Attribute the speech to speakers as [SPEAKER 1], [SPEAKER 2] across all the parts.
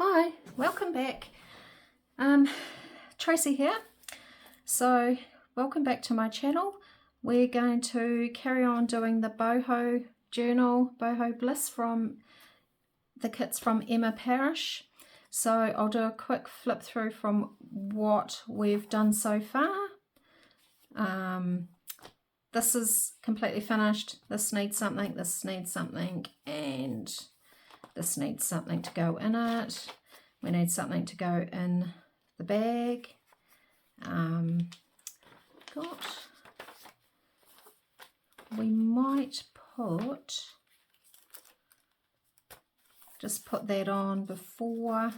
[SPEAKER 1] Hi, welcome back. Tracy here. So welcome back to my channel. We're going to carry on doing the Boho journal, Boho Bliss from the kits from Parrish. So I'll do a quick flip through from what we've done so far. This is completely finished. This needs something, this needs something, and this needs something to go in it. We need something to go in the bag. We might just put that on before.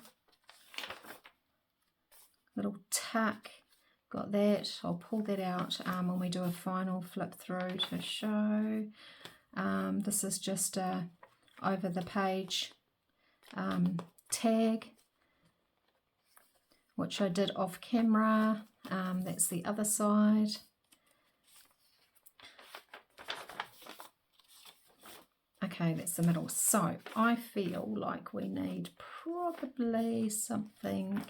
[SPEAKER 1] Little tuck. Got that. I'll pull that out when we do a final flip through to show. This is just a over the page tag, which I did off camera. That's the other side. Okay, that's the middle. So I feel like we need probably something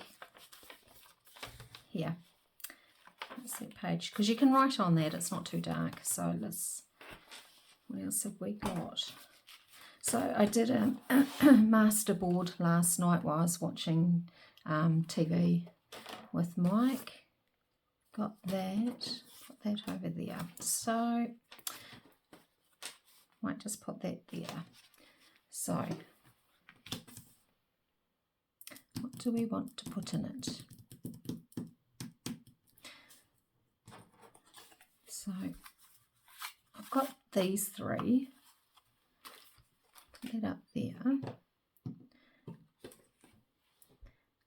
[SPEAKER 1] here. That's that page, because you can write on that, it's not too dark. So let's, what else have we got? So I did a masterboard last night while I was watching TV with Mike. Got that, put that over there. So might just put that there. So what do we want to put in it? So I've got these three. Put that up there.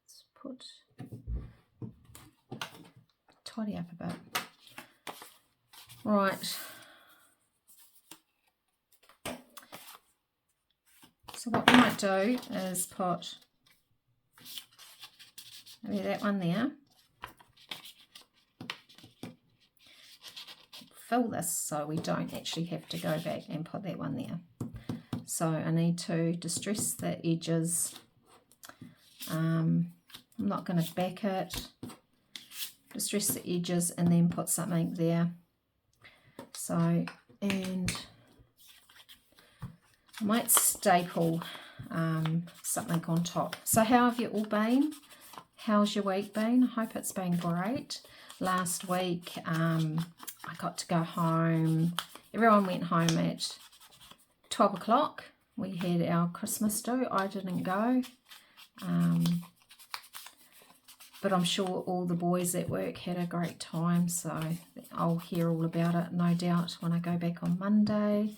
[SPEAKER 1] Let's put, tidy up a bit. Right. So what we might do is put maybe that one there. Fill this so we don't actually have to go back and put that one there. So I need to distress the edges. I'm not going to back it. Distress the edges and then put something there. So, and I might staple something on top. So how have you all been? How's your week been? I hope it's been great. Last week I got to go home. Everyone went home at 12 o'clock. We had our Christmas do. I didn't go. But I'm sure all the boys at work had a great time. So I'll hear all about it, no doubt, when I go back on Monday.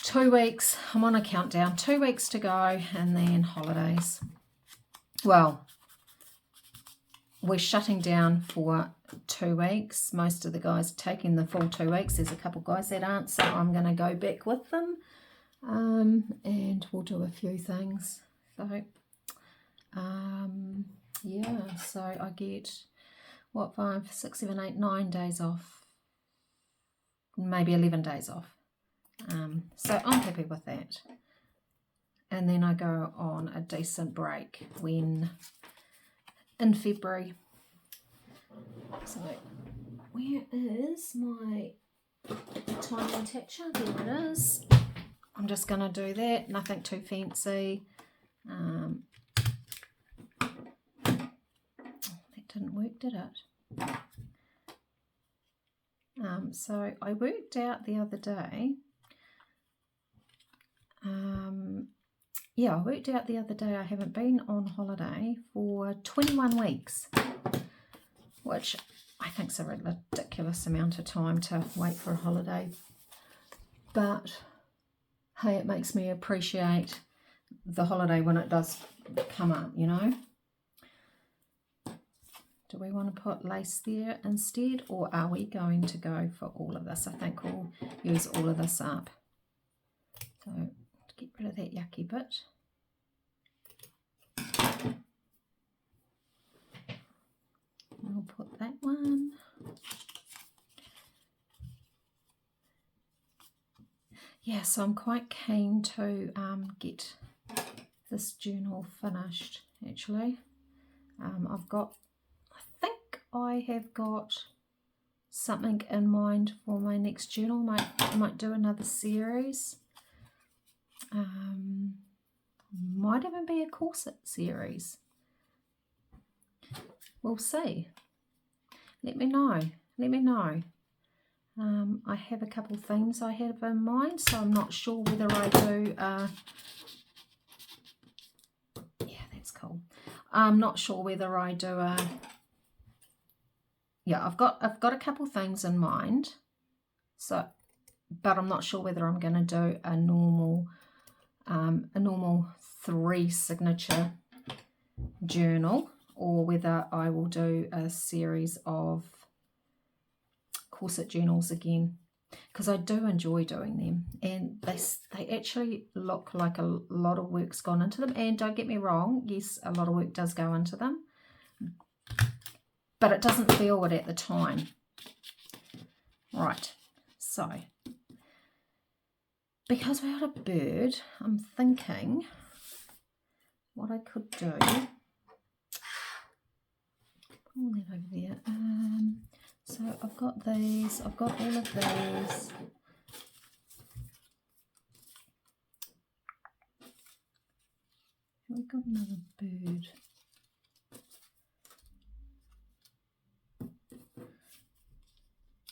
[SPEAKER 1] 2 weeks. I'm on a countdown. 2 weeks to go and then holidays. Well, we're shutting down for 2 weeks. Most of the guys are taking the full 2 weeks. There's a couple of guys that aren't, so I'm going to go back with them. And we'll do a few things. So, yeah, so I get, what, 5, 6, 7, 8, 9 days off. Maybe 11 days off. So I'm happy with that. And then I go on a decent break in February. So where is my tiny attacher? There it is. I'm just going to do that, nothing too fancy. That didn't work, did it? So I worked out the other day. I worked out the other day I haven't been on holiday for 21 weeks, which I think is a ridiculous amount of time to wait for a holiday. But hey, it makes me appreciate the holiday when it does come up, you know. Do we want to put lace there instead, or are we going to go for all of this? I think we'll use all of this up. So to get rid of that yucky bit. I'll put that one. Yeah, so I'm quite keen to get this journal finished actually. I've got, I think I have got something in mind for my next journal. Might do another series. Might even be a corset series. We'll see. Let me know. Let me know. I have a couple of themes I have in mind, so I'm not sure whether I do. Yeah, that's cool. I'm not sure whether I do a. Yeah, I've got a couple of things in mind. So, but I'm not sure whether I'm going to do a normal 3 signature journal, or whether I will do a series of corset journals again, because I do enjoy doing them, and they actually look like a lot of work's gone into them. And don't get me wrong, yes, a lot of work does go into them, but it doesn't feel it at the time. Right, so because we had a bird, I'm thinking what I could do. Pull that over there. So I've got these, I've got all of these. We've got another bird.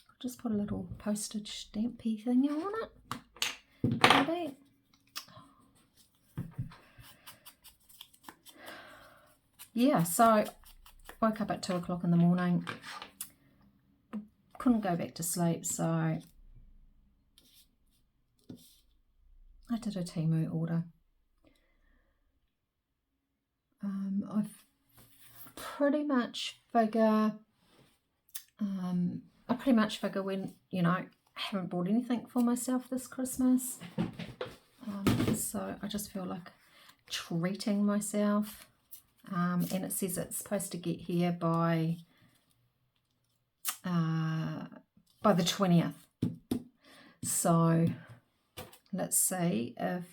[SPEAKER 1] I'll just put a little postage stampy thing on it. Maybe. Yeah, so woke up at 2 o'clock in the morning. Couldn't go back to sleep, so I did a Temu order. I pretty much figure when, you know, I haven't bought anything for myself this Christmas, so I just feel like treating myself. And it says it's supposed to get here by the 20th. So let's see if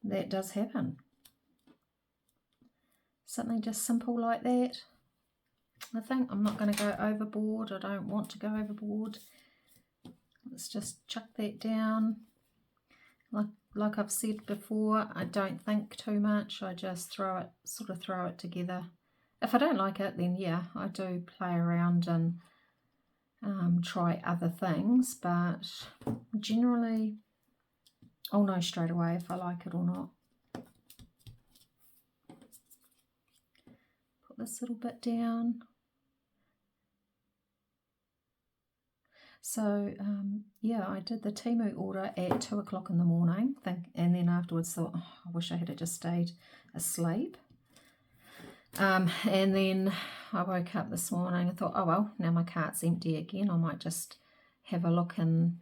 [SPEAKER 1] that does happen. Something just simple like that. I think I'm not going to go overboard. I don't want to go overboard. Let's just chuck that down. Like I've said before, I don't think too much. I just throw it together. If I don't like it, then yeah, I do play around and try other things, but generally I'll know straight away if I like it or not. Put this little bit down. So yeah, I did the Temu order at 2 o'clock in the morning, and then afterwards thought, oh, I wish I had just stayed asleep. And then I woke up this morning and thought, oh well, now my cart's empty again, I might just have a look, and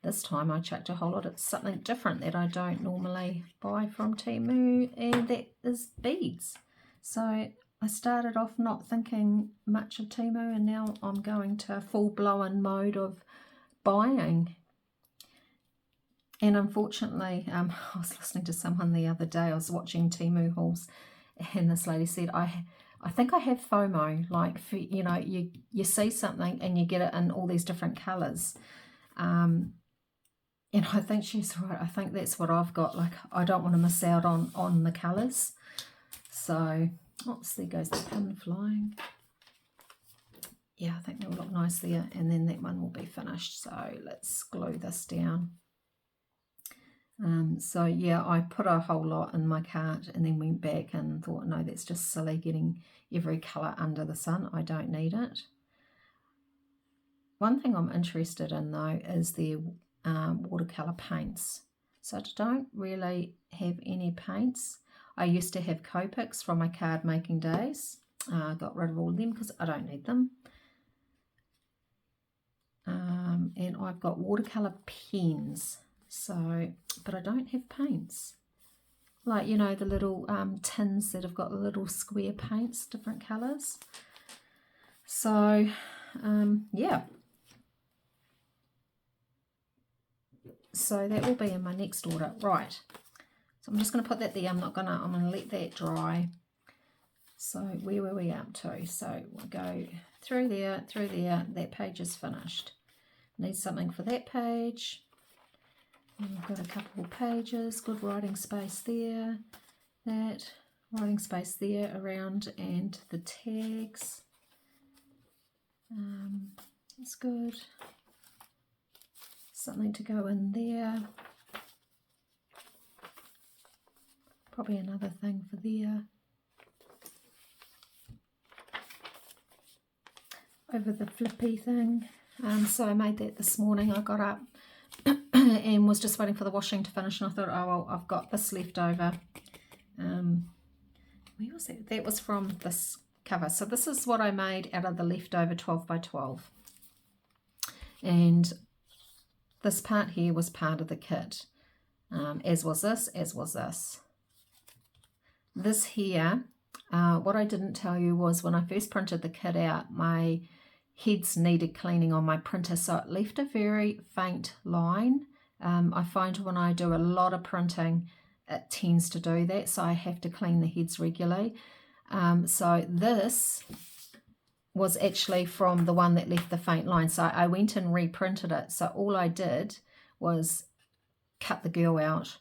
[SPEAKER 1] this time I chucked a whole lot of something different that I don't normally buy from Temu, and that is beads. So I started off not thinking much of Temu, and now I'm going to full-blown mode of buying. And unfortunately, I was listening to someone the other day, I was watching Temu hauls, and this lady said, I think I have FOMO, like, for, you know, you see something and you get it in all these different colours. And I think she's right. I think that's what I've got. Like, I don't want to miss out on the colours. So, oops, there goes the pin flying. Yeah, I think that will look nice there. And then that one will be finished. So let's glue this down. So yeah, I put a whole lot in my cart and then went back and thought, no, that's just silly getting every colour under the sun. I don't need it. One thing I'm interested in though is their watercolour paints. So I don't really have any paints. I used to have Copics from my card making days. I got rid of all of them because I don't need them. And I've got watercolour pens. So, but I don't have paints. Like, you know, the little tins that have got the little square paints, different colours. So, yeah. So that will be in my next order. Right. So I'm just going to put that there. I'm going to let that dry. So where were we up to? So we'll go through there, that page is finished. Need something for that page. And we've got a couple of pages, good writing space there, that, writing space there around, and the tags. That's good. Something to go in there. Probably another thing for there. Over the flippy thing. So I made that this morning. I got up and was just waiting for the washing to finish, and I thought, oh well, I've got this left over. Where was that? That was from this cover. So this is what I made out of the leftover 12 by 12. And this part here was part of the kit, as was this, This here, what I didn't tell you was when I first printed the kit out, my heads needed cleaning on my printer, so it left a very faint line. I find when I do a lot of printing, it tends to do that, so I have to clean the heads regularly. So this was actually from the one that left the faint line, so I went and reprinted it. So all I did was cut the girl out,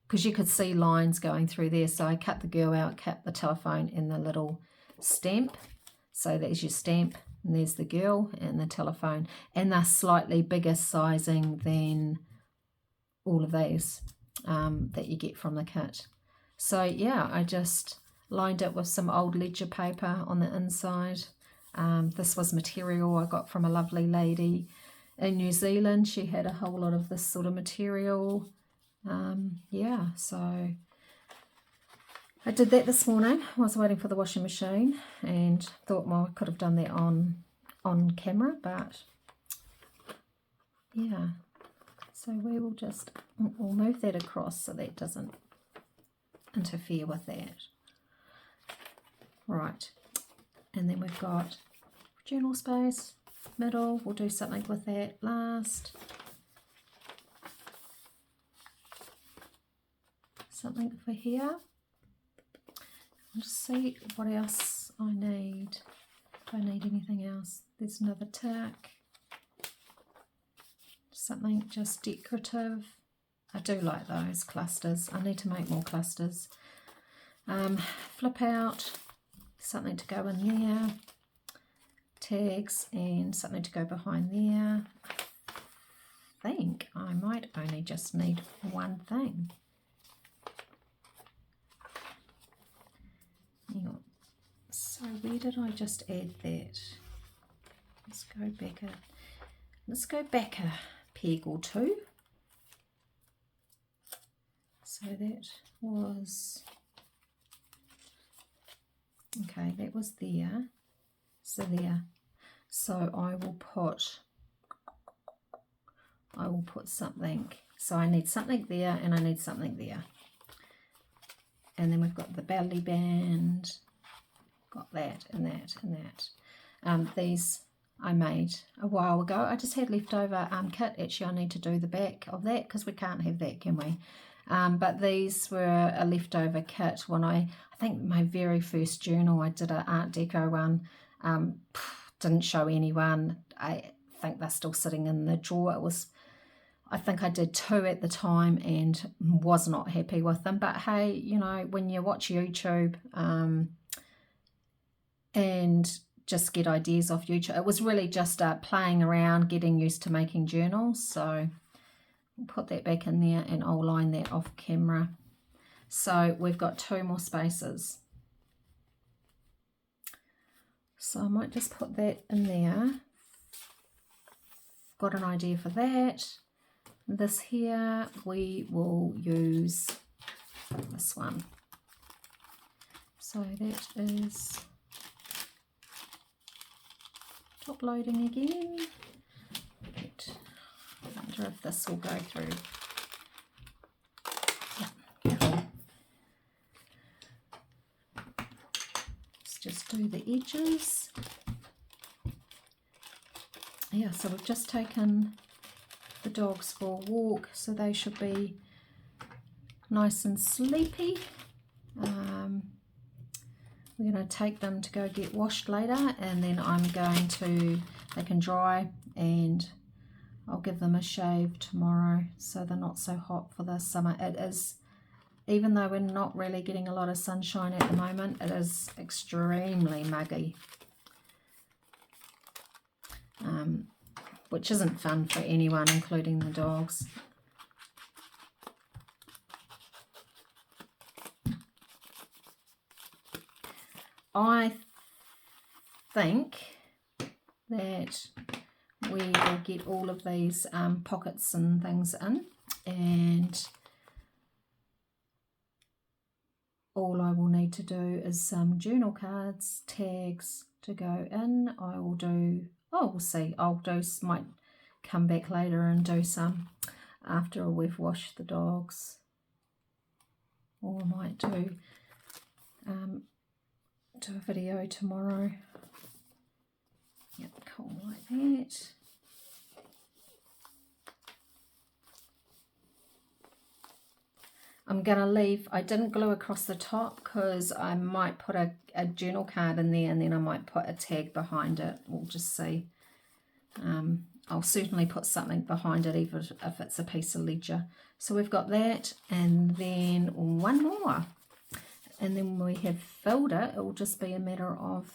[SPEAKER 1] because you could see lines going through there. So I cut the girl out, cut the telephone and the little stamp. So there's your stamp, and there's the girl and the telephone, and they're slightly bigger sizing than all of these that you get from the kit. So yeah, I just lined it with some old ledger paper on the inside. This was material I got from a lovely lady in New Zealand. She had a whole lot of this sort of material. Yeah, so I did that this morning. I was waiting for the washing machine and thought, well, I could have done that on camera, but yeah. So we will just, we'll move that across so that doesn't interfere with that. Right, and then we've got journal space, middle, we'll do something with that last. Something for here. Let's see what else I need. Do I need anything else? There's another tack. Something just decorative. I do like those clusters. I need to make more clusters. Flip out, something to go in there. Tags and something to go behind there. I think I might only just need one thing. Hang on. So where did I just add that? Let's go back a peg or two. So that was, okay, that was there. So there. So I will put something. So I need something there and I need something there. And then we've got the belly band, got that and that and that. These I made a while ago. I just had leftover kit. Actually, I need to do the back of that because we can't have that, can we? But these were a leftover kit when I think my very first journal, I did an Art Deco one. Didn't show anyone. I think they're still sitting in the drawer. It was, I think I did 2 at the time and was not happy with them. But hey, you know, when you watch YouTube and just get ideas off YouTube, it was really just playing around, getting used to making journals. So I'll put that back in there and I'll line that off camera. So we've got 2 more spaces. So I might just put that in there. Got an idea for that. This here, we will use this one. So that is top loading again. Right. I wonder if this will go through. Yeah, cool. Let's just do the edges. Yeah, so we've just taken the dogs for a walk, so they should be nice and sleepy. We're going to take them to go get washed later, and then I'm going to, they can dry, and I'll give them a shave tomorrow so they're not so hot for the summer. It is, even though we're not really getting a lot of sunshine at the moment, it is extremely muggy, which isn't fun for anyone, including the dogs. I think that we will get all of these pockets and things in, and all I will need to do is some journal cards, tags to go in. I will do, oh, we'll see, might come back later and do some after we've washed the dogs, or I might do a video tomorrow. Yep, cool, like that. I'm going to leave, I didn't glue across the top because I might put a journal card in there, and then I might put a tag behind it. We'll just see. I'll certainly put something behind it, even if it's a piece of ledger. So we've got that, and then one more. And then when we have filled it, it will just be a matter of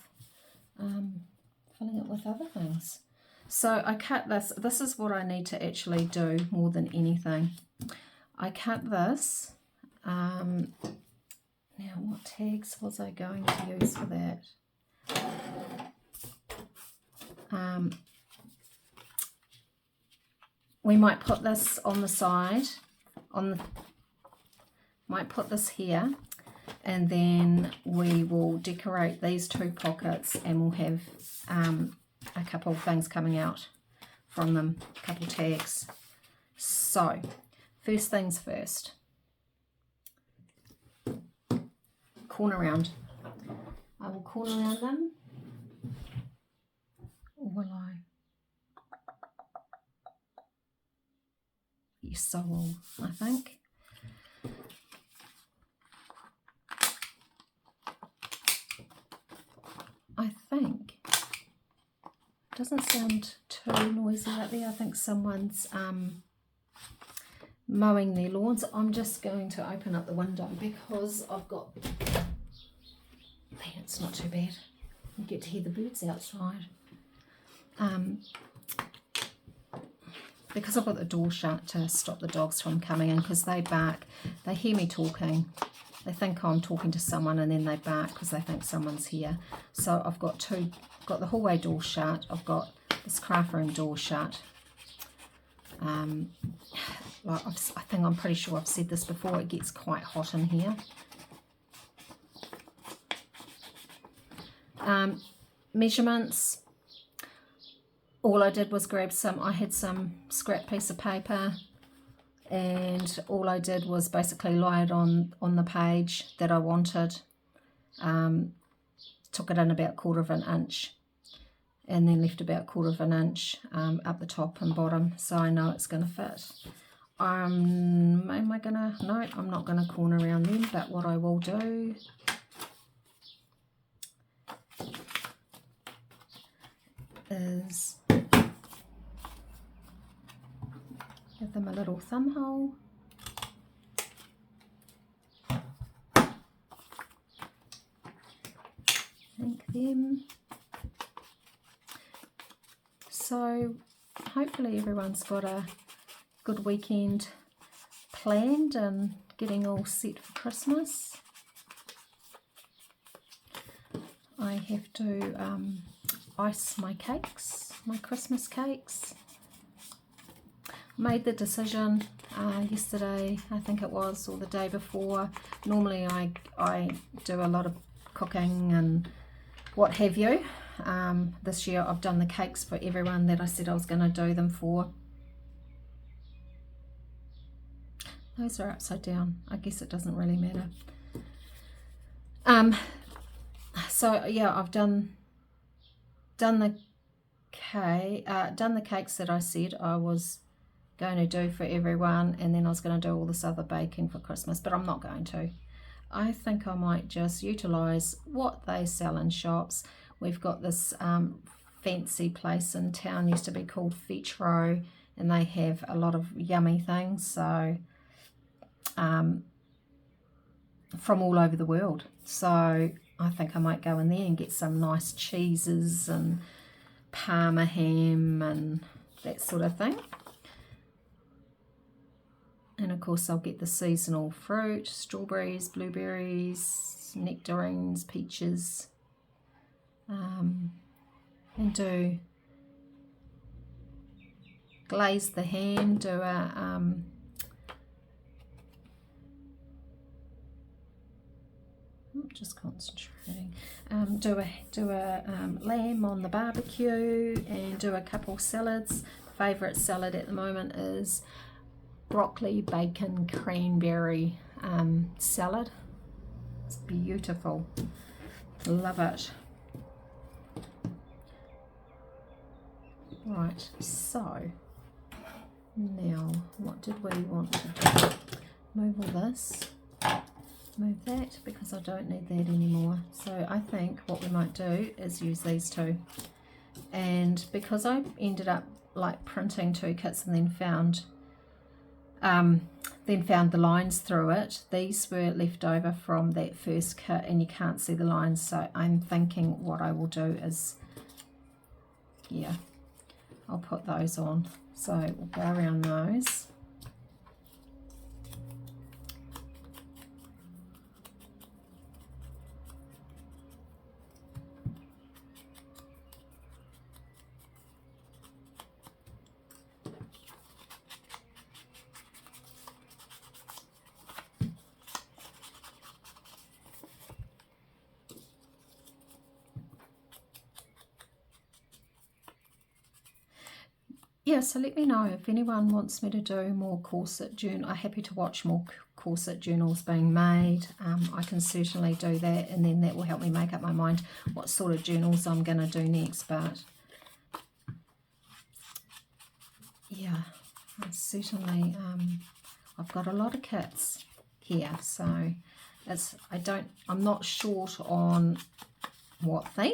[SPEAKER 1] filling it with other things. So I cut this. This is what I need to actually do more than anything. I cut this. Now, what tags was I going to use for that? We might put this on the side. Might put this here. And then we will decorate these two pockets, and we'll have a couple of things coming out from them, a couple of tags. So, first things first. Corner round. I will corner round them. Or will I? Yes, I will, I think. I think it doesn't sound too noisy out there. I think someone's mowing their lawns. I'm just going to open up the window because I've got, it's not too bad. You get to hear the birds outside. Because I've got the door shut to stop the dogs from coming in, because they bark. They hear me talking. They think I'm talking to someone, and then they bark because they think someone's here. So I've got the hallway door shut. I've got this craft room door shut. I'm pretty sure I've said this before. It gets quite hot in here. Measurements. All I did was grab I had some scrap piece of paper, and all I did was basically lie it on the page that I wanted. Took it in about 1/4 of an inch, and then left about 1/4 of an inch up the top and bottom, so I know it's going to fit. Am I gonna? No, I'm not going to corner around them, but what I will do is give them a little thumb hole. Thank them. So hopefully everyone's got a good weekend planned and getting all set for Christmas. I have to ice my cakes, my Christmas cakes. Made the decision yesterday, I think it was, or the day before. Normally I do a lot of cooking and what have you. This year I've done the cakes for everyone that I said I was going to do them for. Those are upside down. I guess it doesn't really matter. So yeah, I've done the cakes that I said I was going to do for everyone, and then I was going to do all this other baking for Christmas, but I'm not going to. I think I might just utilise what they sell in shops. We've got this fancy place in town, used to be called Fetch Row, and they have a lot of yummy things, so from all over the world. So I think I might go in there and get some nice cheeses and Parma ham and that sort of thing. And of course I'll get the seasonal fruit, strawberries, blueberries, nectarines, peaches, and do glaze the ham, do a just concentrating, do a lamb on the barbecue, and do a couple salads. Favourite salad at the moment is broccoli, bacon, cranberry salad. It's beautiful. Love it. Right, so now what did we want to do? Move all this, move that, because I don't need that anymore. So I think what we might do is use these two. And because I ended up like printing 2 kits and then found the lines through it, these were left over from that first kit and you can't see the lines, so I'm thinking what I will do is, yeah, I'll put those on. So we'll go around those. Yeah, so let me know if anyone wants me to do more corset journal. I'm happy to watch more corset journals being made. I can certainly do that, and then that will help me make up my mind what sort of journals I'm going to do next. But yeah, I certainly I've got a lot of kits here, so I'm not short on what theme.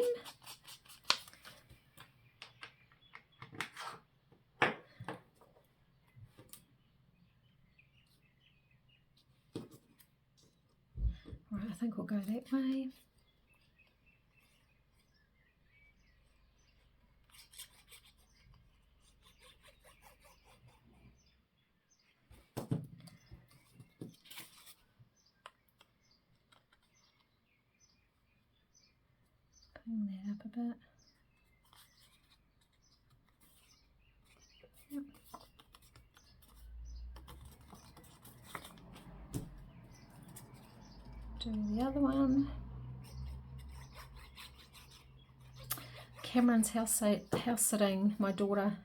[SPEAKER 1] Right, I think we'll go that way. Bring that up a bit. Yep. Do the other one. Cameron's house sitting, my daughter,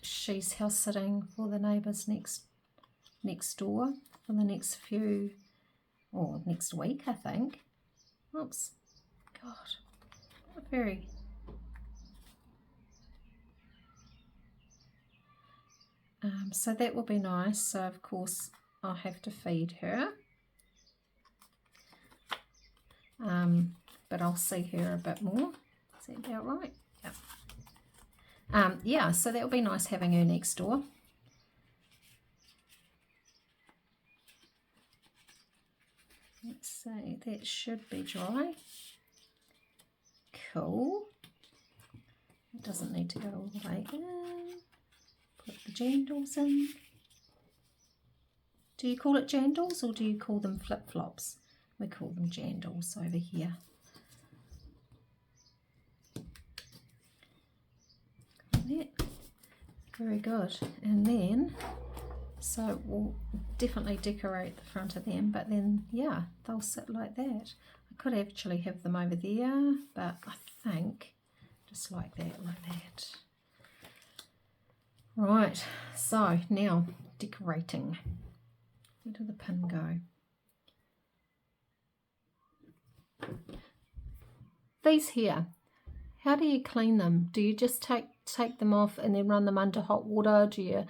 [SPEAKER 1] she's house sitting for the neighbours next door for the next next week, I think. Oops, God, not very. So that will be nice. So of course I'll have to feed her. But I'll see her a bit more. Is that about right? Yeah. Yeah, so that will be nice having her next door. Let's see, that should be dry. Cool. It doesn't need to go all the way in. Put the jandals in. Do you call it jandals or do you call them flip-flops? We call them jandals over here. Got that. Very good. And then, so we'll definitely decorate the front of them, but then, yeah, they'll sit like that. I could actually have them over there, but I think just like that, Right, so now decorating. Where did the pin go? These here, how do you clean them? Do you just take take them off and then run them under hot water? Do you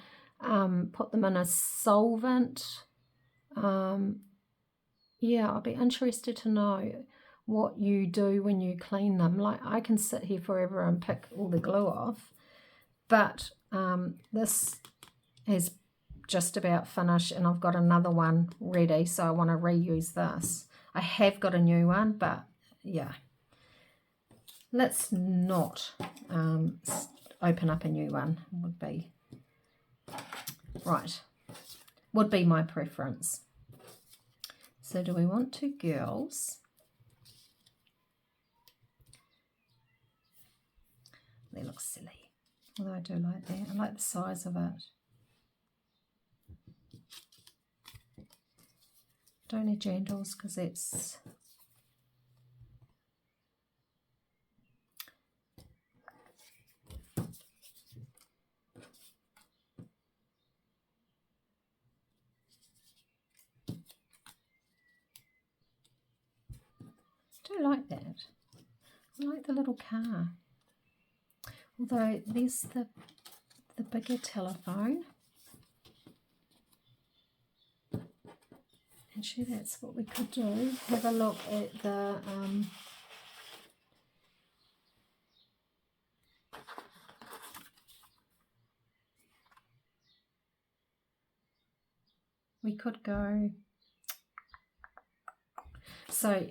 [SPEAKER 1] put them in a solvent? Yeah, I'll be interested to know what you do when you clean them. Like, I can sit here forever and pick all the glue off, but this is just about finished and I've got another one ready, so I want to reuse this. I have got a new one, but yeah, let's not open up a new one. Would be right, would be my preference. So do we want 2 girls? They look silly, although I do like that. I like the size of it. Don't need jandals because it's I do like that. I like the little car. Although there's the bigger telephone. Actually, that's what we could do. Have a look at the we could go, so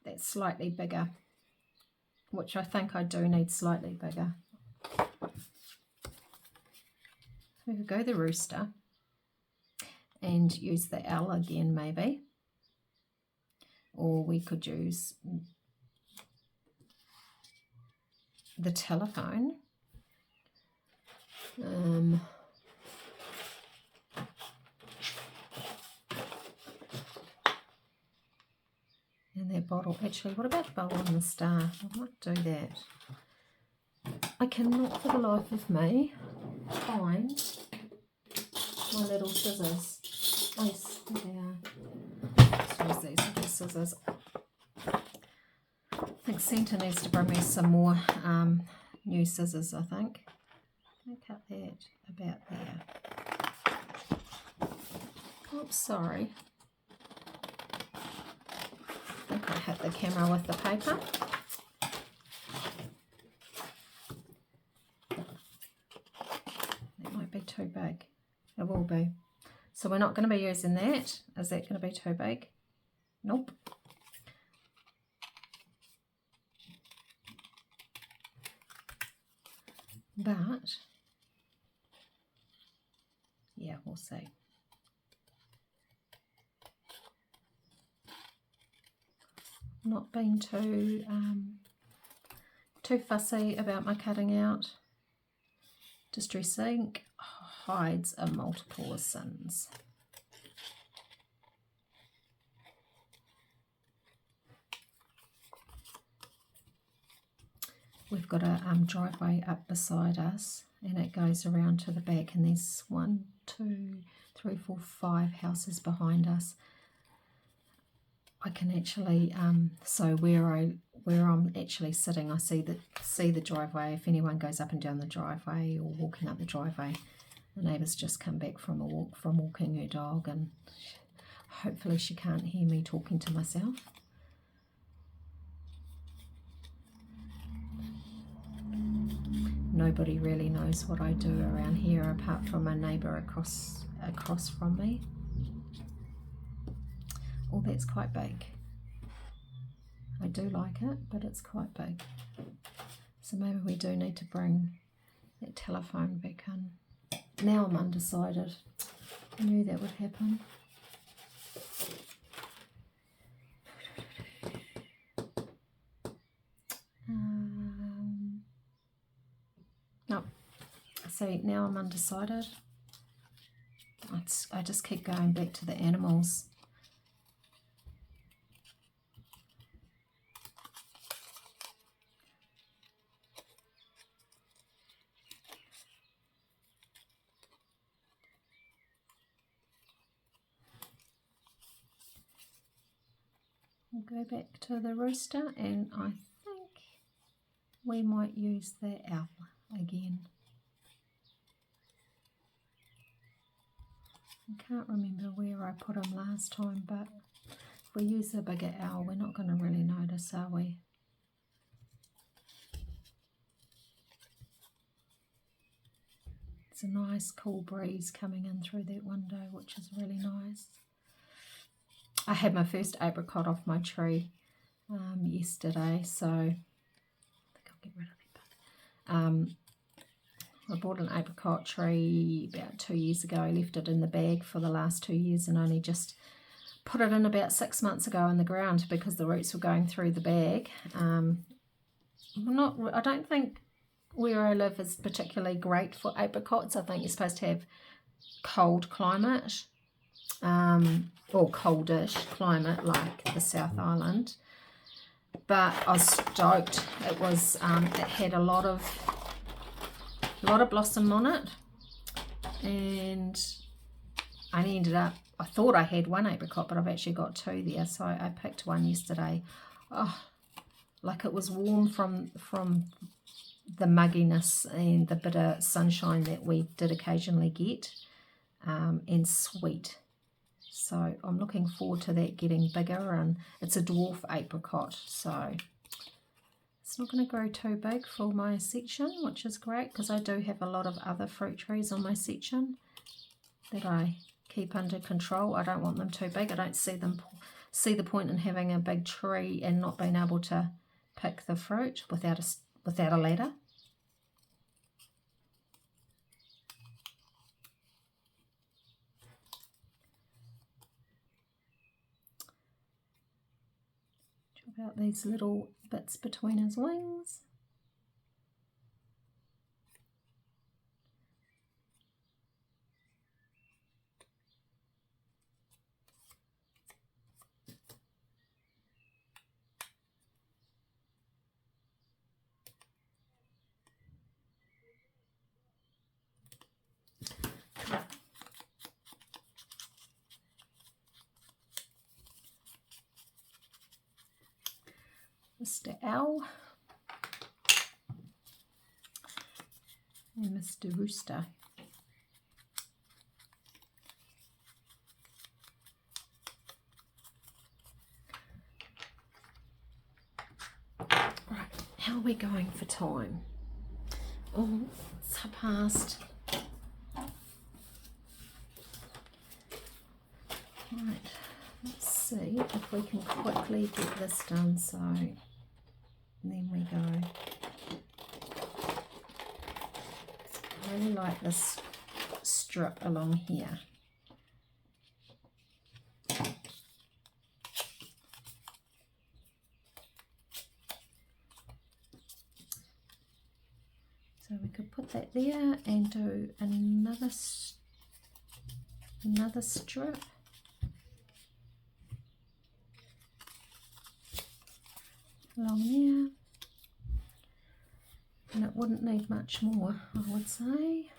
[SPEAKER 1] that's slightly bigger, which I think I do need slightly bigger. We could go the rooster and use the L again maybe, or we could use the telephone. And their bottle. Actually, what about the bowl and the star? I might do that. I cannot for the life of me find my little scissors. Oh, yes, there they are. So use these little scissors. I think Santa needs to bring me some more new scissors, I think. I'll cut that about there. Oops, sorry. I think I hit the camera with the paper. That might be too big. It will be. So we're not going to be using that. Is that going to be too big? Nope. But, yeah, we'll see. Not being too fussy about my cutting out. Distress ink hides a multiple of sins. We've got a driveway up beside us, and it goes around to the back, and there's 1, 2, 3, 4, 5 houses behind us. I can actually, so where I'm actually sitting, I see the driveway. If anyone goes up and down the driveway or walking up the driveway, the neighbour's just come back from a walk, from walking her dog, and hopefully she can't hear me talking to myself. Nobody really knows what I do around here apart from my neighbour across from me. Oh, that's quite big. I do like it, but it's quite big. So maybe we do need to bring that telephone back in. Now I'm undecided. I knew that would happen. No. See, now I'm undecided. I just keep going back to the animals. We'll go back to the rooster, and I think we might use the owl again. I can't remember where I put them last time, but if we use the bigger owl, we're not going to really notice, are we? It's a nice cool breeze coming in through that window, which is really nice. I had my first apricot off my tree yesterday, so I think I'll get rid of that. I bought an apricot tree about 2 years ago. I left it in the bag for the last 2 years and only just put it in about 6 months ago in the ground because the roots were going through the bag. I don't think where I live is particularly great for apricots. I think you're supposed to have cold climate, or coldish climate like the South Island. But I was stoked. It was it had a lot of blossom on it, and I only ended up, I thought I had one apricot, but I've actually got 2 there, so I picked one yesterday. Oh, like it was warm from the mugginess and the bit of sunshine that we did occasionally get, and sweet. So I'm looking forward to that getting bigger, and it's a dwarf apricot, so it's not going to grow too big for my section, which is great because I do have a lot of other fruit trees on my section that I keep under control. I don't want them too big. I don't see the point in having a big tree and not being able to pick the fruit without a ladder. Chop out these little bits between his wings. Mr. Owl and Mr. Rooster. Right, how are we going for time? Oh, it's past. Right, let's see if we can quickly get this done, so then we go. I really like this strip along here. So we could put that there and do another strip. Along there, and it wouldn't need much more, I would say.